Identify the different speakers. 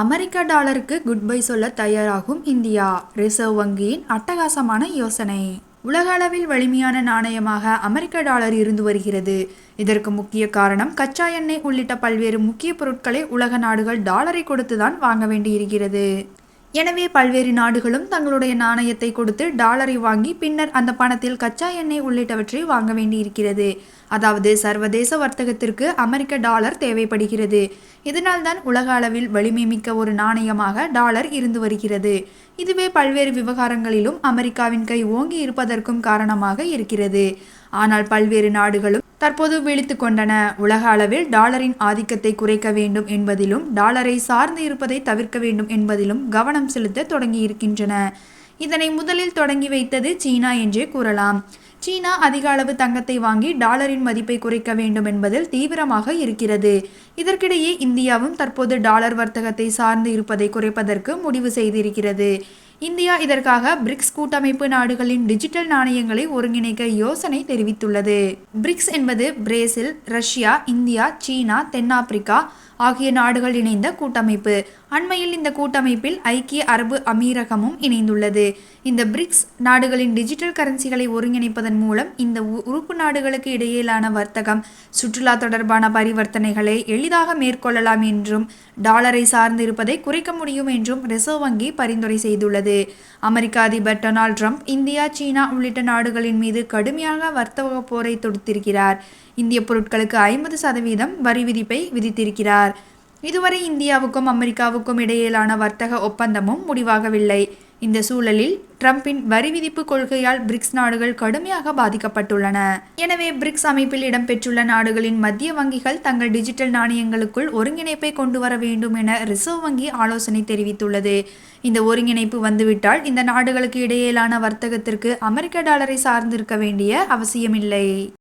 Speaker 1: அமெரிக்க டாலருக்கு good bye சொல்ல தயாராகும் இந்தியா. ரிசர்வ் வங்கியின் அட்டகாசமான யோசனை. உலக அளவில் வலிமையான நாணயமாக அமெரிக்க டாலர் இருந்து வருகிறது. இதற்கு முக்கிய காரணம் கச்சா எண்ணெய் உள்ளிட்ட பல்வேறு முக்கிய பொருட்களை உலக நாடுகள் டாலரை கொடுத்துதான் வாங்க வேண்டியிருக்கிறது. எனவே பல்வேறு நாடுகளும் தங்களுடைய நாணயத்தை கொடுத்து டாலரை வாங்கி பின்னர் அந்த பணத்தில் கச்சா எண்ணெய் உள்ளிட்டவற்றை வாங்க வேண்டியிருக்கிறது. அதாவது சர்வதேச வர்த்தகத்திற்கு அமெரிக்க டாலர் தேவைப்படுகிறது. இதனால்தான் உலக அளவில் வலிமை மிக்க ஒரு நாணயமாக டாலர் இருந்து வருகிறது. இதுவே பல்வேறு விவகாரங்களிலும் அமெரிக்காவின் கை ஓங்கி இருப்பதற்கும் காரணமாக இருக்கிறது. ஆனால் பல்வேறு நாடுகளும் தற்போது விழித்து கொண்டன. உலக அளவில் டாலரின் ஆதிக்கத்தை குறைக்க வேண்டும் என்பதிலும் டாலரை சார்ந்து இருப்பதை தவிர்க்க வேண்டும் என்பதிலும் கவனம் செலுத்த தொடங்கியிருக்கின்றன. இதனை முதலில் தொடங்கி வைத்தது சீனா என்றே கூறலாம். சீனா அதிக அளவு தங்கத்தை வாங்கி டாலரின் மதிப்பை குறைக்க வேண்டும் என்பதில் தீவிரமாக இருக்கிறது. இதற்கிடையே இந்தியாவும் தற்போது டாலர் வர்த்தகத்தை சார்ந்து இருப்பதை குறைப்பதற்கு முடிவு செய்திருக்கிறது. இந்தியா இதற்காக பிரிக்ஸ் கூட்டமைப்பு நாடுகளின் டிஜிட்டல் நாணயங்களை ஒருங்கிணைக்க யோசனை தெரிவித்துள்ளது. பிரிக்ஸ் என்பது பிரேசில், ரஷ்யா, இந்தியா, சீனா, தென்னாப்பிரிக்கா ஆகிய நாடுகள் இணைந்த கூட்டமைப்பு. அண்மையில் இந்த கூட்டமைப்பில் ஐக்கிய அரபு அமீரகமும் இணைந்துள்ளது. இந்த பிரிக்ஸ் நாடுகளின் டிஜிட்டல் கரன்சிகளை ஒருங்கிணைப்பதன் மூலம் இந்த உறுப்பு நாடுகளுக்கு இடையிலான வர்த்தகம், சுற்றுலா தொடர்பான பரிவர்த்தனைகளை எளிதாக மேற்கொள்ளலாம் என்றும் டாலரை சார்ந்து இருப்பதை குறைக்க முடியும் என்றும் ரிசர்வ் வங்கி பரிந்துரை செய்துள்ளது. அமெரிக்க அதிபர் டொனால்ட் ட்ரம்ப் இந்தியா, சீனா உள்ளிட்ட நாடுகளின் மீது கடுமையாக வர்த்தக போரை தொடுத்திருக்கிறார். இந்திய பொருட்களுக்கு 50% வரி விதிப்பை விதித்திருக்கிறார். இதுவரை இந்தியாவுக்கும் அமெரிக்காவுக்கும் இடையிலான வர்த்தக ஒப்பந்தமும் முடிவாகவில்லை. இந்த சூழலில் ட்ரம்பின் வரி விதிப்பு கொள்கையால் பிரிக்ஸ் நாடுகள் கடுமையாக பாதிக்கப்பட்டுள்ளன. எனவே பிரிக்ஸ் அமைப்பில் இடம்பெற்றுள்ள நாடுகளின் மத்திய வங்கிகள் தங்கள் டிஜிட்டல் நாணயங்களுக்குள் ஒருங்கிணைப்பை கொண்டு வர வேண்டும் என ரிசர்வ் வங்கி ஆலோசனை தெரிவித்துள்ளது. இந்த ஒருங்கிணைப்பு வந்துவிட்டால் இந்த நாடுகளுக்கு இடையிலான வர்த்தகத்திற்கு அமெரிக்க டாலரை சார்ந்திருக்க வேண்டிய அவசியமில்லை.